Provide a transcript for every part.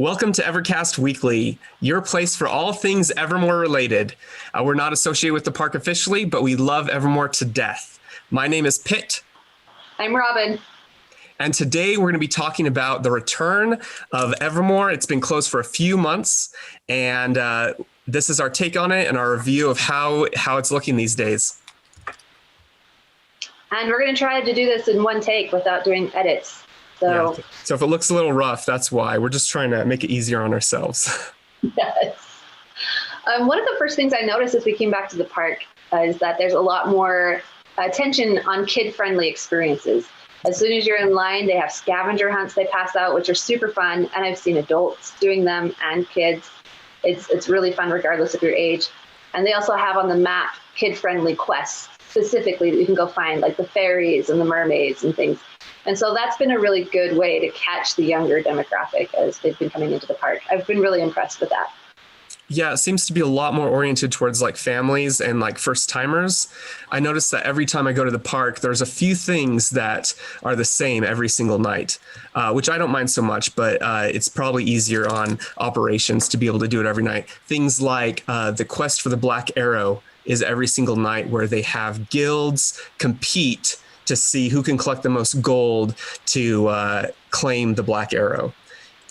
Welcome to Evercast Weekly, your place for all things Evermore related. We're not associated with the park officially, but we love Evermore to death. My name is Pitt. I'm Robin. And today we're going to be talking about the return of Evermore. It's been closed for a few months, and this is our take on it and our review of how it's looking these days. And we're going to try to do this in one take without doing edits. So if it looks a little rough, that's why. We're just trying to make it easier on ourselves. Yes. One of the first things I noticed as we came back to the park is that there's a lot more attention on kid-friendly experiences. As soon as you're in line, they have scavenger hunts they pass out, which are super fun. And I've seen adults doing them and kids. It's really fun regardless of your age. And they also have on the map kid-friendly quests specifically that you can go find, like the fairies and the mermaids and things. And so that's been a really good way to catch the younger demographic as they've been coming into the park. I've been really impressed with that. Yeah, it seems to be a lot more oriented towards like families and like first timers. I noticed that every time I go to the park, there's a few things that are the same every single night, which I don't mind so much, but it's probably easier on operations to be able to do it every night. Things like the quest for the Black Arrow is every single night, where they have guilds compete to see who can collect the most gold to claim the Black Arrow.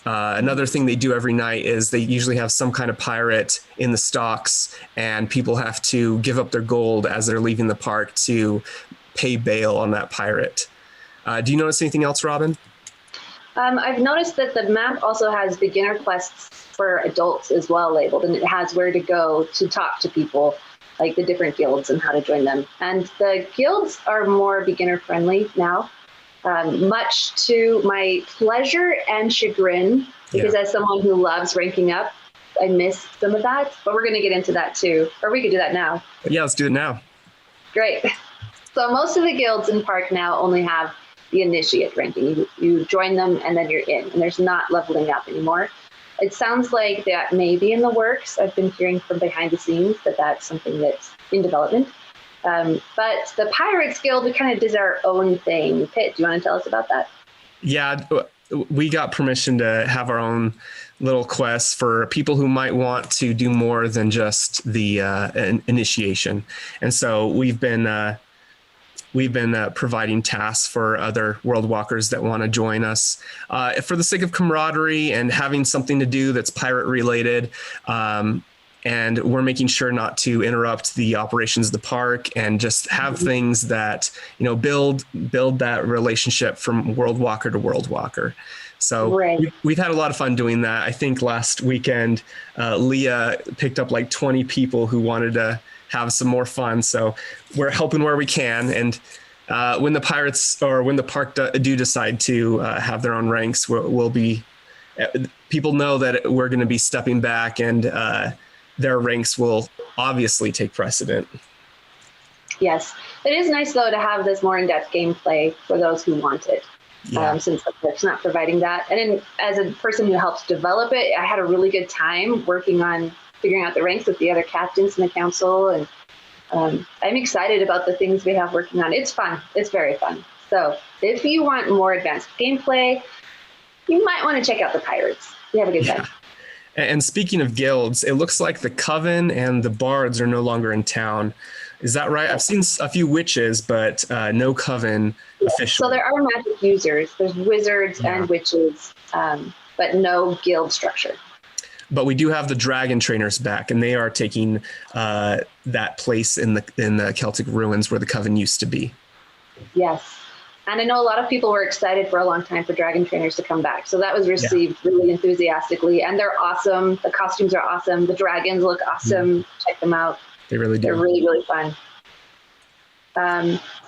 Another thing they do every night is they usually have some kind of pirate in the stocks, and people have to give up their gold as they're leaving the park to pay bail on that pirate. Do you notice anything else, Robin? I've noticed that the map also has beginner quests for adults as well labeled, and it has where to go to talk to people, like the different guilds and how to join them. And the guilds are more beginner friendly now. Much to my pleasure and chagrin, because as someone who loves ranking up, I miss some of that, but we're going to get into that too. Or we could do that now. Yeah, let's do it now. Great. So most of the guilds in park now only have the initiate ranking. You join them and then you're in, and there's not leveling up anymore. It sounds like that may be in the works. I've been hearing from behind the scenes that that's something that's in development. But the Pirates Guild, we kind of did our own thing. Pitt, do you want to tell us about that? Yeah, we got permission to have our own little quests for people who might want to do more than just the initiation. And so we've been providing tasks for other world walkers that want to join us for the sake of camaraderie and having something to do that's pirate related. And we're making sure not to interrupt the operations of the park and just have things that, build that relationship from world walker to world walker. So we've had a lot of fun doing that. I think last weekend, Leah picked up like 20 people who wanted to have some more fun. So we're helping where we can. And when the pirates or when the park do decide to have their own ranks, people know that we're going to be stepping back, and their ranks will obviously take precedent. Yes. It is nice, though, to have this more in-depth gameplay for those who want it, since it's not providing that. And as a person who helped develop it, I had a really good time working on figuring out the ranks with the other captains in the council. And I'm excited about the things we have working on. It's fun. It's very fun. So if you want more advanced gameplay, you might want to check out the Pirates. We have a good time. And speaking of guilds, it looks like the Coven and the Bards are no longer in town. Is that right? I've seen a few witches, but no Coven officially. So there are magic users. There's wizards and witches, but no guild structure. But we do have the dragon trainers back, and they are taking that place in the Celtic ruins where the Coven used to be. Yes. And I know a lot of people were excited for a long time for dragon trainers to come back. So that was received really enthusiastically. And they're awesome. The costumes are awesome. The dragons look awesome. Check them out. They really do. They're really, really fun.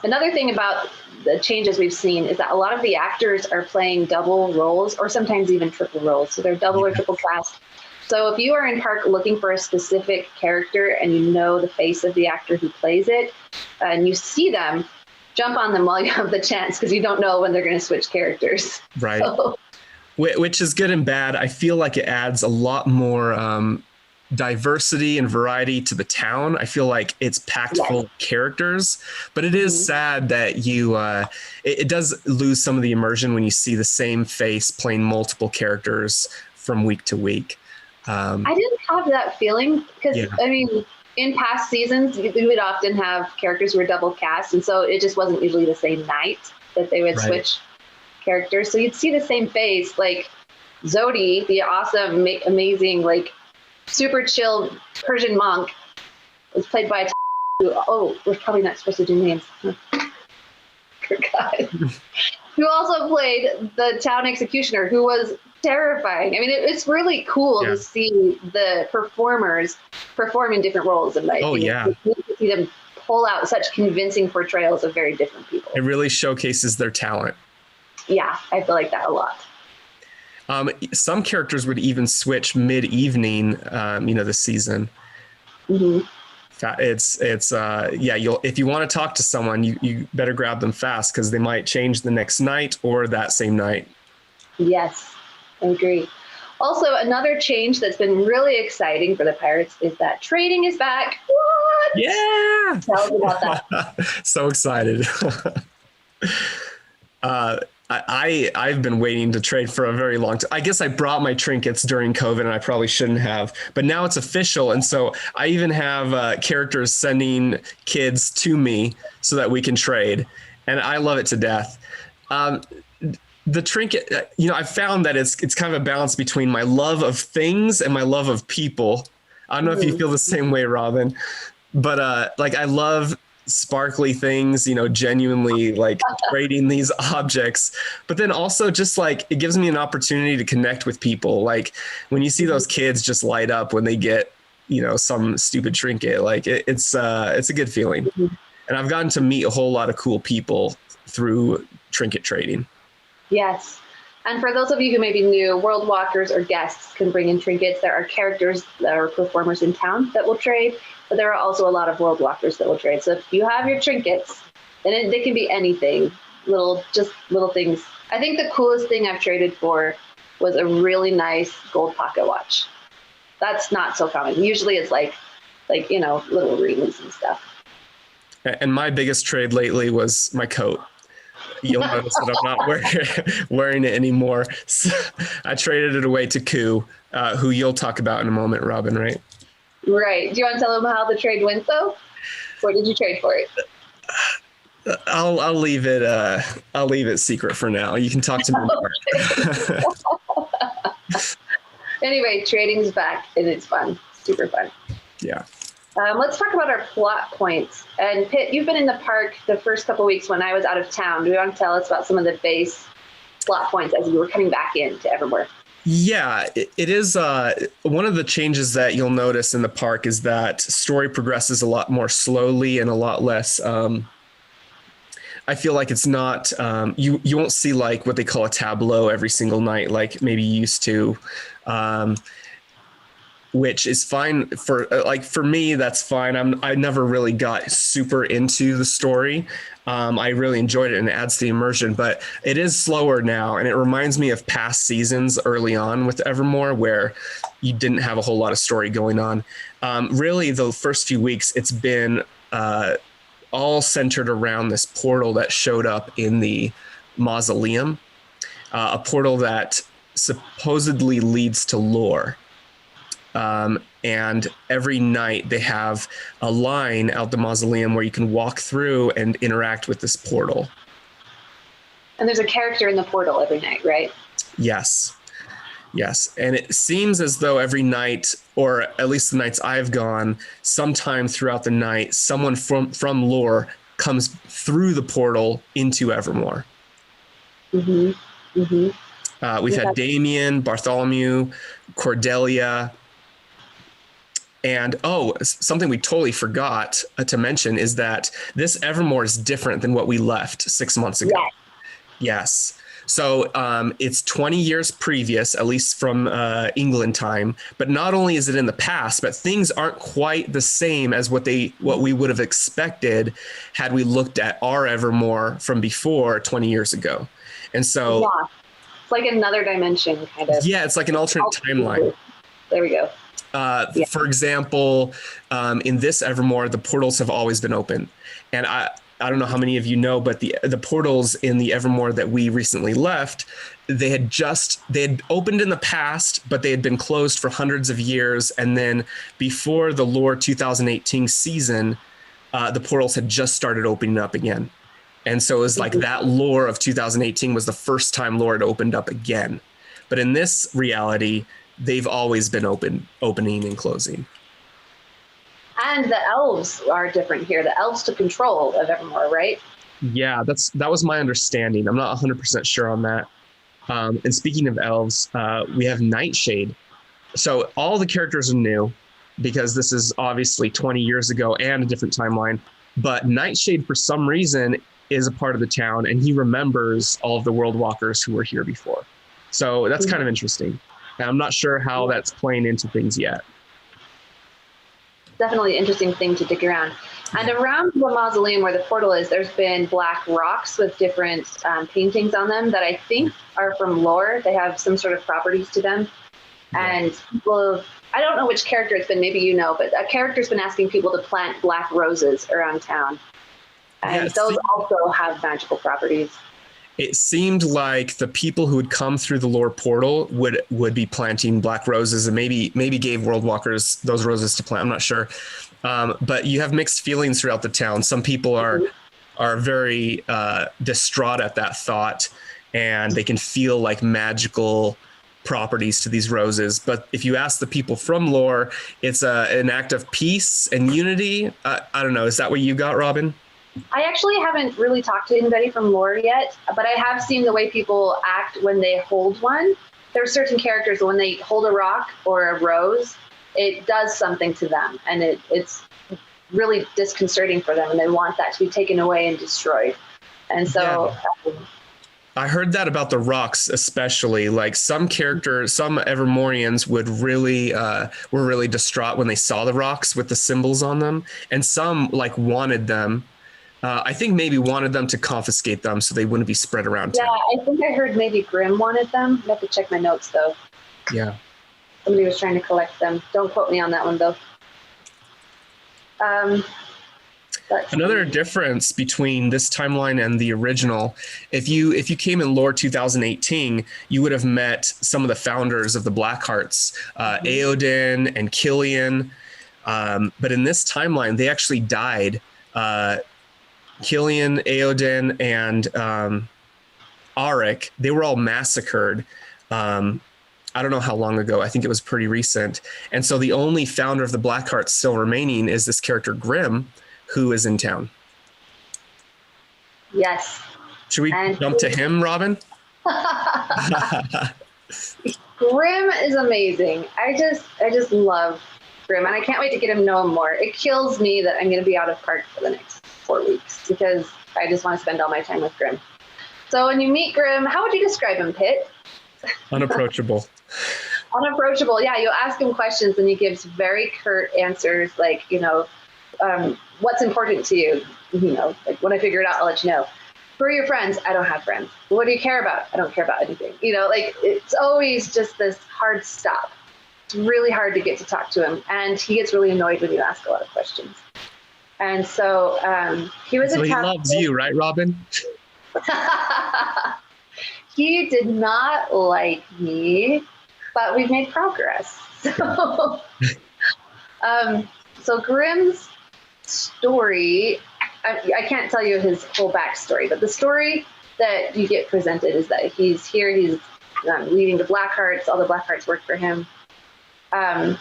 Another thing about the changes we've seen is that a lot of the actors are playing double roles, or sometimes even triple roles. So they're double or triple cast. So if you are in park looking for a specific character and you know the face of the actor who plays it, and you see them, jump on them while you have the chance, because you don't know when they're going to switch characters. Right. So. Which is good and bad. I feel like it adds a lot more diversity and variety to the town. I feel like it's packed full of characters, but it is sad that it does lose some of the immersion when you see the same face playing multiple characters from week to week. I didn't have that feeling because, Yeah. I mean, in past seasons, we would often have characters who were double cast. And so it just wasn't usually the same night that they would Right. switch characters. So you'd see the same face, like Zodi, the awesome, amazing, like super chill Persian monk, was played by we're probably not supposed to do names. God. Who also played the town executioner, who was terrifying. I mean, it's really cool to see the performers perform in different roles. In my opinion. To see them pull out such convincing portrayals of very different people. It really showcases their talent. Yeah, I feel like that a lot. Some characters would even switch mid-evening, this season. Mm-hmm. It's if you want to talk to someone, you better grab them fast because they might change the next night or that same night. Yes, I agree. Also, another change that's been really exciting for the Pirates is that trading is back. What? Yeah! Tell us about that. So excited. I've been waiting to trade for a very long time. I guess I brought my trinkets during COVID and I probably shouldn't have, but now it's official. And so I even have characters sending kids to me so that we can trade. And I love it to death. The trinket, I found that it's kind of a balance between my love of things and my love of people. I don't know if you feel the same way, Robin, but I love sparkly things, genuinely like trading these objects, but then also just like it gives me an opportunity to connect with people. Like when you see those kids just light up when they get, some stupid trinket, like it's a good feeling. And I've gotten to meet a whole lot of cool people through trinket trading. Yes. And for those of you who may be new, world walkers or guests can bring in trinkets. There are characters that are performers in town that will trade, but there are also a lot of world walkers that will trade. So if you have your trinkets, and they can be anything, little things. I think the coolest thing I've traded for was a really nice gold pocket watch. That's not so common. Usually it's like little rings and stuff. And my biggest trade lately was my coat. You'll notice that I'm not wearing it anymore. So I traded it away to Koo, who you'll talk about in a moment, Robin, right? Right. Do you want to tell them how the trade went, though? What did you trade for it? I'll leave it. I'll leave it secret for now. You can talk to me more. Anyway, trading's back and it's fun. Super fun. Yeah. Let's talk about our plot points. And Pitt, you've been in the park the first couple of weeks when I was out of town. Do you want to tell us about some of the base plot points as you were coming back into Evermore? Yeah, it is. One of the changes that you'll notice in the park is that story progresses a lot more slowly and a lot less. I feel like it's not, you won't see like what they call a tableau every single night, like maybe you used to. Which is fine for me, that's fine. I never really got super into the story. I really enjoyed it and it adds to the immersion, but it is slower now. And it reminds me of past seasons early on with Evermore where you didn't have a whole lot of story going on. Really the first few weeks, it's been all centered around this portal that showed up in the mausoleum, a portal that supposedly leads to lore. And every night they have a line out the mausoleum where you can walk through and interact with this portal. And there's a character in the portal every night, right? Yes. And it seems as though every night, or at least the nights I've gone, sometime throughout the night, someone from lore comes through the portal into Evermore. Mm-hmm. Mm-hmm. We've had Damien, Bartholomew, Cordelia. And something we totally forgot to mention is that this Evermore is different than what we left 6 months ago. Yes. So it's 20 years previous, at least from England time. But not only is it in the past, but things aren't quite the same as what we would have expected had we looked at our Evermore from before 20 years ago. And so it's like another dimension kind of. Yeah, it's like an alternate timeline. There we go. For example, in this Evermore, the portals have always been open. And I don't know how many of you know, but the portals in the Evermore that we recently left, they had opened in the past, but they had been closed for hundreds of years. And then before the Lore 2018 season, the portals had just started opening up again. And so it was like that Lore of 2018 was the first time Lore had opened up again. But in this reality, they've always been opening and closing. And the elves are different here. The elves took control of Evermore, right? Yeah, that was my understanding. I'm not 100% sure on that. And speaking of elves, we have Nightshade. So all the characters are new because this is obviously 20 years ago and a different timeline. But Nightshade, for some reason, is a part of the town, and he remembers all of the World Walkers who were here before. So that's kind of interesting. And I'm not sure how that's playing into things yet. Definitely an interesting thing to dig around. And around the mausoleum where the portal is, there's been black rocks with different paintings on them that I think are from lore. They have some sort of properties to them. And people, I don't know which character it's been, maybe you know, but a character's been asking people to plant black roses around town. And those also have magical properties. It seemed like the people who would come through the lore portal would be planting black roses, and maybe gave World Walkers those roses to plant. I'm not sure. But you have mixed feelings throughout the town. Some people are very distraught at that thought, and they can feel like magical properties to these roses. But if you ask the people from lore, it's an act of peace and unity. I don't know. Is that what you got, Robin? I actually haven't really talked to anybody from lore yet, but I have seen the way people act when they hold one. There are certain characters when they hold a rock or a rose, it does something to them, and it's really disconcerting for them, and they want that to be taken away and destroyed. And so I heard that about the rocks, especially. Like some characters, some Evermorians were really distraught when they saw the rocks with the symbols on them, and some wanted them. I think maybe wanted them to confiscate them so they wouldn't be spread around town. Yeah, I think I heard maybe Grimm wanted them. I have to check my notes, though. Yeah. Somebody was trying to collect them. Don't quote me on that one, though. Another difference between this timeline and the original, if you came in Lore 2018, you would have met some of the founders of the Blackhearts, Aoden and Killian. But in this timeline, they actually died. Killian, Aoden, and Auric, they were all massacred. I don't know how long ago. I think it was pretty recent. And so the only founder of the Blackhearts still remaining is this character Grimm, who is in town. Yes. Should we jump to him, Robin? Grimm is amazing. I just love Grimm, and I can't wait to get him to know him more. It kills me that I'm going to be out of park for the next 4 weeks because I just want to spend all my time with Grimm. So when you meet Grimm, how would you describe him, Pitt? Unapproachable. Unapproachable. Yeah, you'll ask him questions and he gives very curt answers like, what's important to you? Like when I figure it out, I'll let you know. Who are your friends? I don't have friends. What do you care about? I don't care about anything. It's always just this hard stop. It's really hard to get to talk to him. And he gets really annoyed when you ask a lot of questions. And so he was he loves you, right, Robin? He did not like me, but we've made progress. So Grimm's story, I can't tell you his whole backstory, but the story that you get presented is that he's here, he's leading the Blackhearts, all the Blackhearts work for him. I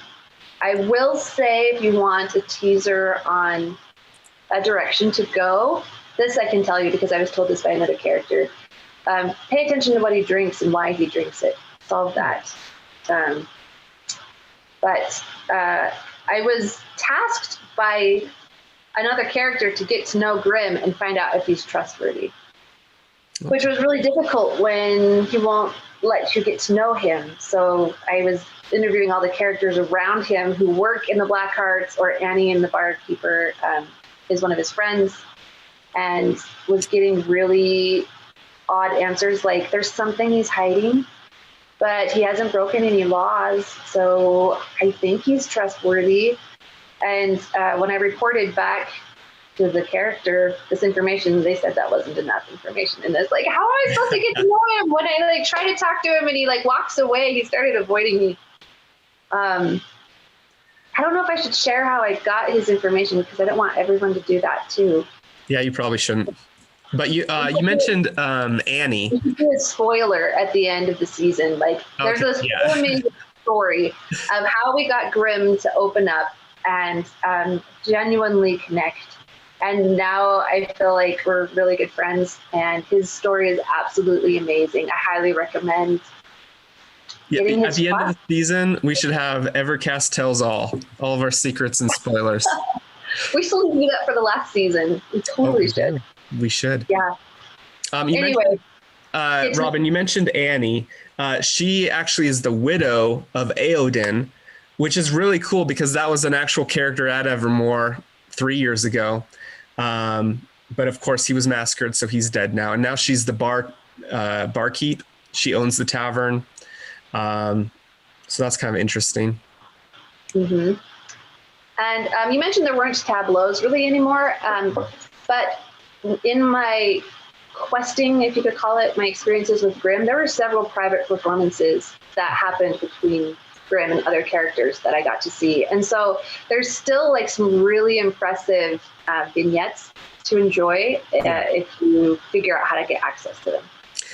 will say, if you want a teaser on a direction to go, this I can tell you because I was told this by another character. Pay attention to what he drinks and why he drinks it. Solve that. But I was tasked by another character to get to know Grimm and find out if he's trustworthy, which was really difficult when he won't let you get to know him. So I was interviewing all the characters around him who work in the Blackhearts, or Annie and the barkeeper is one of his friends, and was getting really odd answers like there's something he's hiding, but he hasn't broken any laws, so I think he's trustworthy. And when I reported back to the character this information. They said that wasn't enough information in this. Like, how am I supposed to get to know him when I like try to talk to him and he like walks away? He started avoiding me. I don't know if I should share how I got his information because I don't want everyone to do that too. Yeah, you probably shouldn't. But you mentioned Annie. You can do a spoiler at the end of the season. Like, there's this whole amazing story of how we got Grimm to open up and genuinely connect. And now I feel like we're really good friends, and his story is absolutely amazing. I highly recommend. Yeah, at the end of the season, we should have Evercast tells all of our secrets and spoilers. We still need to do that for the last season. We totally should. We should. Yeah. Anyway, Robin, you mentioned Annie. She actually is the widow of Aodin, which is really cool because that was an actual character at Evermore 3 years ago. But of course, he was massacred, so he's dead now. And now she's the barkeep. She owns the tavern. So that's kind of interesting. Mm-hmm. And you mentioned there weren't tableaus really anymore. But in my questing, if you could call it, my experiences with Grimm, there were several private performances that happened between Grimm and other characters that I got to see. And so there's still like some really impressive vignettes to enjoy if you figure out how to get access to them.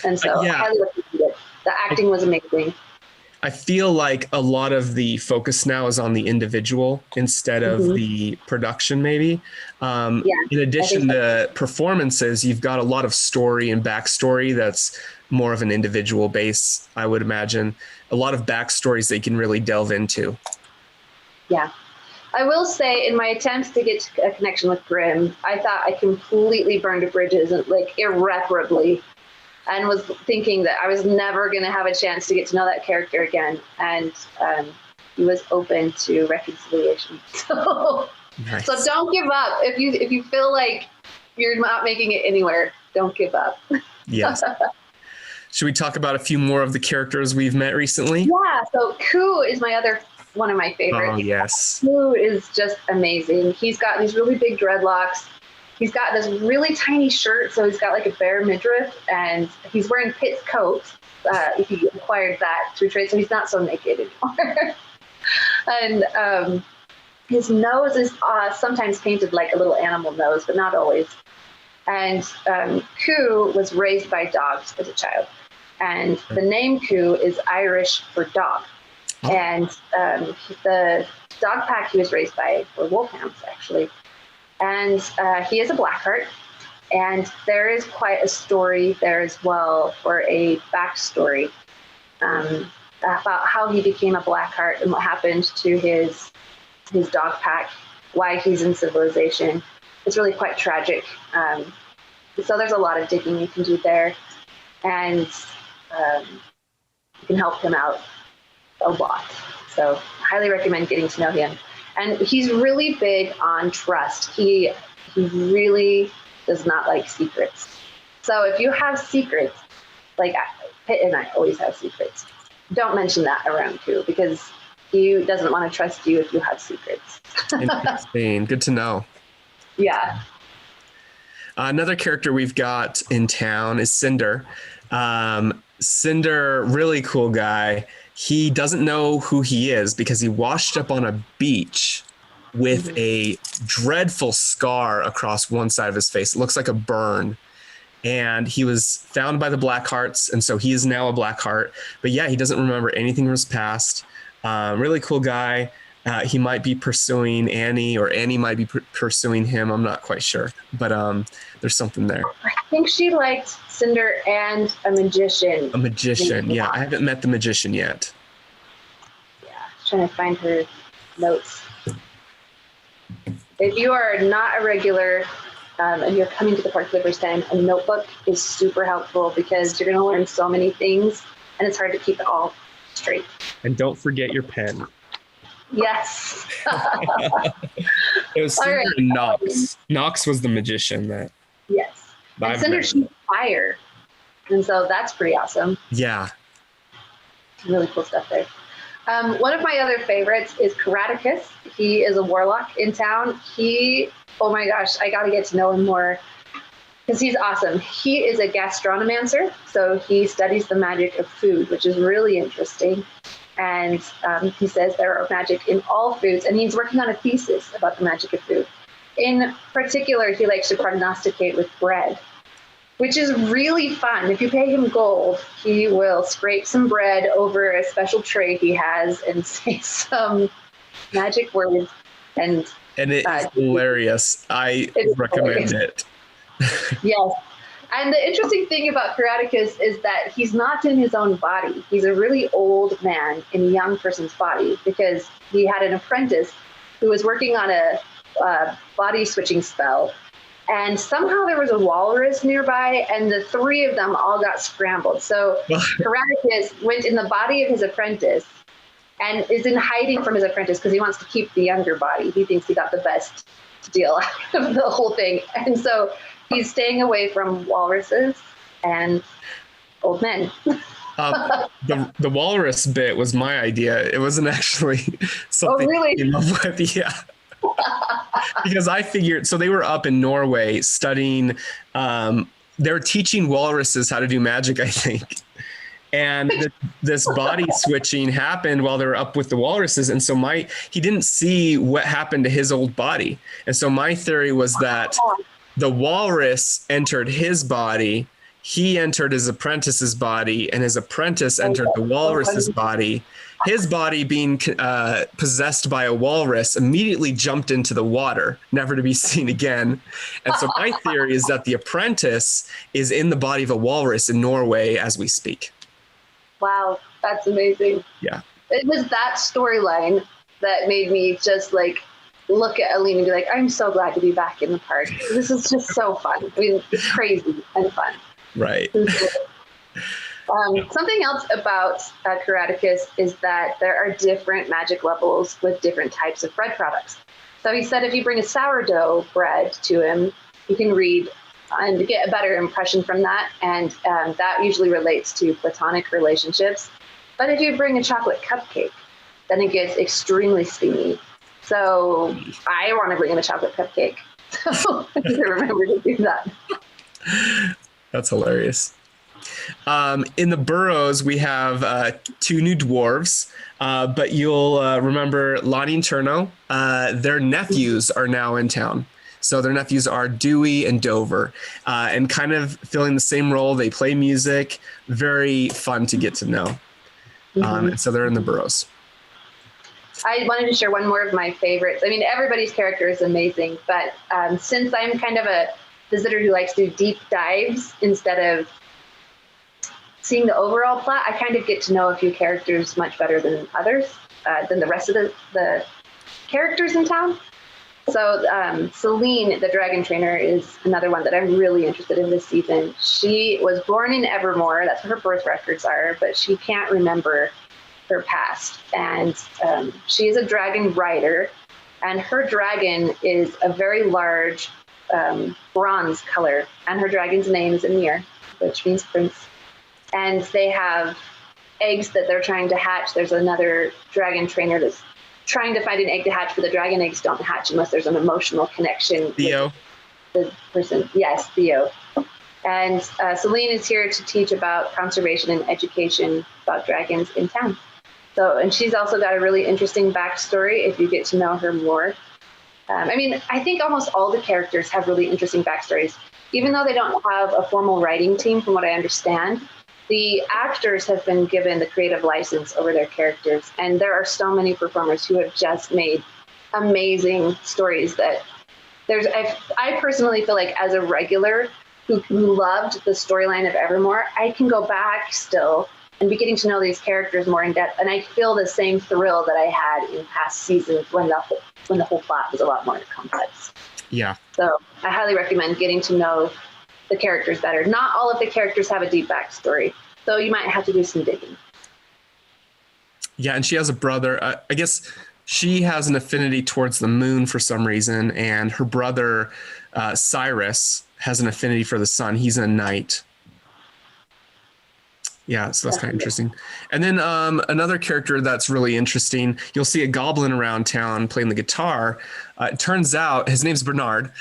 And so I highly recommend it. The acting was amazing. I feel like a lot of the focus now is on the individual instead of the production, maybe. In addition to performances, you've got a lot of story and backstory that's more of an individual base, I would imagine. A lot of backstories they can really delve into. Yeah. I will say, in my attempts to get a connection with Grimm, I thought I completely burned bridges, like irreparably, and was thinking that I was never going to have a chance to get to know that character again. And he was open to reconciliation. So, nice. So don't give up. If you feel like you're not making it anywhere, don't give up. Yes. Should we talk about a few more of the characters we've met recently? Yeah. So Ku is one of my favorites. Oh, yes. Ku is just amazing. He's got these really big dreadlocks. He's got this really tiny shirt, so he's got like a bare midriff, and he's wearing Pitt's coat. He acquired that through trade, so he's not so naked anymore. And his nose is sometimes painted like a little animal nose, but not always. And Ku was raised by dogs as a child, and the name Ku is Irish for dog. And the dog pack he was raised by were wolfhounds, actually. And he is a Blackheart, and there is quite a story there as well, or a backstory about how he became a Blackheart and what happened to his dog pack, why he's in civilization. It's really quite tragic. So there's a lot of digging you can do there, and you can help him out a lot. So highly recommend getting to know him. And he's really big on trust. He really does not like secrets. So if you have secrets, like Pitt and I always have secrets, don't mention that around Ku, because he doesn't want to trust you if you have secrets. Interesting. Good to know. Yeah. Another character we've got in town is Cinder. Cinder, really cool guy. He doesn't know who he is because he washed up on a beach with a dreadful scar across one side of his face. It looks like a burn. And he was found by the Blackhearts, and so he is now a Blackheart. But yeah, he doesn't remember anything from his past. Really cool guy. He might be pursuing Annie, or Annie might be pursuing him. I'm not quite sure, but there's something there. I think she liked Cinder and a magician. A magician, yeah. I haven't met the magician yet. Yeah, trying to find her notes. If you are not a regular and you're coming to the park for the first time, a notebook is super helpful because you're going to learn so many things, and it's hard to keep it all straight. And don't forget your pen. Yes. It was Cinder and Nox. Nox was the magician that. Yes. And Cinder shoots fire. And so that's pretty awesome. Yeah. Really cool stuff there. One of my other favorites is Karaticus. He is a warlock in town. Oh my gosh, I got to get to know him more because he's awesome. He is a gastronomancer, so he studies the magic of food, which is really interesting. And he says there are magic in all foods, and he's working on a thesis about the magic of food. In particular, he likes to prognosticate with bread, which is really fun. If you pay him gold, he will scrape some bread over a special tray he has and say some magic words. And it is hilarious. I recommend it. Yes. And the interesting thing about Karaticus is that he's not in his own body. He's a really old man in a young person's body because he had an apprentice who was working on a body switching spell. And somehow there was a walrus nearby, and the three of them all got scrambled. So Karaticus went in the body of his apprentice and is in hiding from his apprentice because he wants to keep the younger body. He thinks he got the best deal out of the whole thing. And so he's staying away from walruses and old men. The walrus bit was my idea. It wasn't actually something really? I came up with. Yeah. Because I figured, so they were up in Norway studying, they were teaching walruses how to do magic, I think. And this body switching happened while they were up with the walruses. And so he didn't see what happened to his old body. And so my theory was that the walrus entered his body, he entered his apprentice's body, and his apprentice entered the walrus's body. His body, being possessed by a walrus, immediately jumped into the water, never to be seen again. And so my theory is that the apprentice is in the body of a walrus in Norway as we speak. Wow, that's amazing. Yeah. It was that storyline that made me just like look at Aline and be like, I'm so glad to be back in the park. This is just so fun. I mean, it's crazy and fun. Right. Something else about Karaticus is that there are different magic levels with different types of bread products. So he said if you bring a sourdough bread to him, you can read and get a better impression from that. And that usually relates to platonic relationships. But if you bring a chocolate cupcake, then it gets extremely steamy. So I want to bring him a chocolate cupcake. So I need to remember to do that. That's hilarious. In the burrows, we have 2 new dwarves, but you'll remember Lonnie and Turno. Their nephews are now in town. So their nephews are Dewey and Dover, and kind of filling the same role. They play music, very fun to get to know. And so they're in the burrows. I wanted to share one more of my favorites. I mean, everybody's character is amazing, but since I'm kind of a visitor who likes to do deep dives instead of seeing the overall plot, I kind of get to know a few characters much better than others, than the rest of the characters in town. So Celine, the dragon trainer, is another one that I'm really interested in this season. She was born in Evermore. That's what her birth records are, but she can't remember her past. And she is a dragon rider, and her dragon is a very large bronze color, and her dragon's name is Emir, which means prince. And they have eggs that they're trying to hatch. There's another dragon trainer that's trying to find an egg to hatch, but the dragon eggs don't hatch unless there's an emotional connection. Theo. With the person. Yes, Theo. And Celine is here to teach about conservation and education about dragons in town. So, and she's also got a really interesting backstory if you get to know her more. I mean, I think almost all the characters have really interesting backstories. Even though they don't have a formal writing team, from what I understand, the actors have been given the creative license over their characters. And there are so many performers who have just made amazing stories that I personally feel like as a regular who loved the storyline of Evermore, I can go back still and be getting to know these characters more in depth. And I feel the same thrill that I had in past seasons when the whole plot was a lot more complex. Yeah. So I highly recommend getting to know the characters better. Not all of the characters have a deep backstory, so you might have to do some digging. Yeah, and she has a brother. I guess she has an affinity towards the moon for some reason, and her brother, Cyrus, has an affinity for the sun. He's a knight. Yeah, so that's kind of interesting. And then another character that's really interesting, you'll see a goblin around town playing the guitar. It turns out his name's Bernard.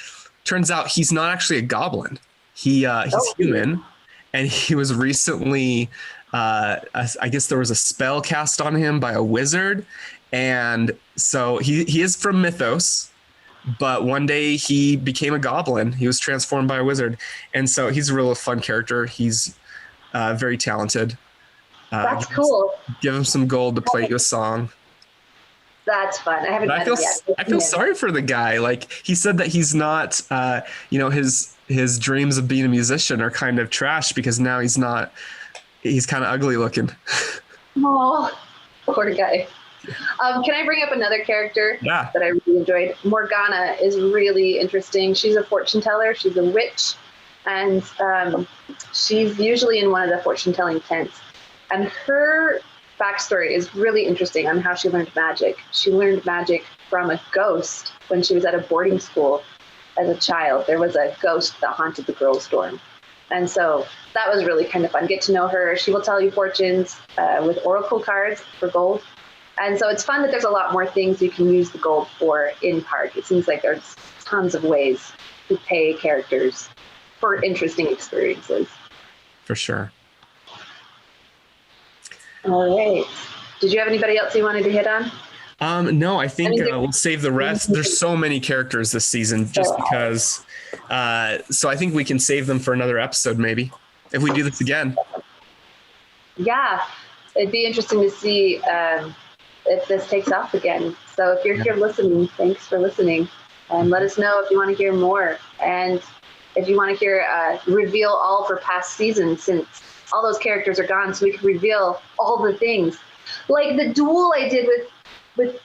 Turns out he's not actually a goblin. He's Oh, human, and he was recently, I guess there was a spell cast on him by a wizard, and so he is from Mythos. But one day he became a goblin. He was transformed by a wizard, and so he's a real fun character. He's very talented. that's cool. Give him some gold to play you a song. That's fun. I haven't But met him yet. I feel sorry for the guy. Like he said that he's not, his dreams of being a musician are kind of trash because now he's not. He's kind of ugly looking. Oh, poor guy. Can I bring up another character Yeah. that I really enjoyed? Morgana is really interesting. She's a fortune teller. She's a witch, and she's usually in one of the fortune telling tents. And her backstory is really interesting on how she learned magic. She learned magic from a ghost when she was at a boarding school as a child. There was a ghost that haunted the girls' dorm. And so that was really kind of fun. Get to know her. She will tell you fortunes with oracle cards for gold. And so it's fun that there's a lot more things you can use the gold for in park. It seems like there's tons of ways to pay characters for interesting experiences. For sure. All right. Did you have anybody else you wanted to hit on? No, I think we'll save the rest. There's so many characters this season just because. So I think we can save them for another episode, maybe, if we do this again. Yeah, it'd be interesting to see if this takes off again. So if you're here listening, thanks for listening. And let us know if you want to hear more. And if you want to hear reveal all for past seasons, since all those characters are gone, so we can reveal all the things. Like the duel I did with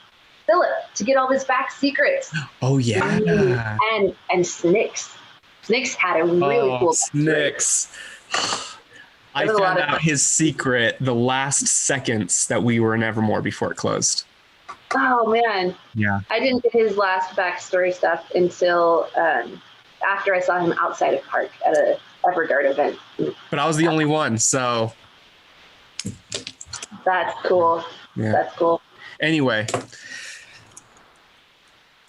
Philip to get all his back secrets. Oh, yeah. And Snicks. Snicks had a really cool Snicks. I found out his secret the last seconds that we were in Evermore before it closed. Oh, man. Yeah. I didn't get his last backstory stuff until after I saw him outside of park at a Everguard event. But I was the only one, so. That's cool. Yeah. That's cool. Anyway.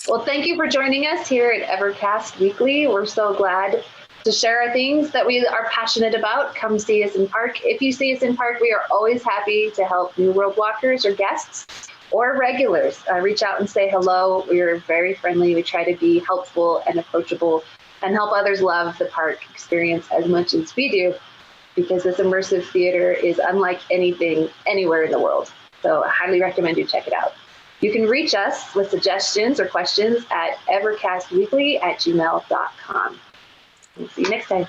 Well, thank you for joining us here at Evercast Weekly. We're so glad to share our things that we are passionate about. Come see us in park. If you see us in park, we are always happy to help New World walkers or guests or regulars. Reach out and say hello. We are very friendly. We try to be helpful and approachable and help others love the park experience as much as we do, because this immersive theater is unlike anything anywhere in the world. So I highly recommend you check it out. You can reach us with suggestions or questions at evercastweekly@gmail.com. See you next time.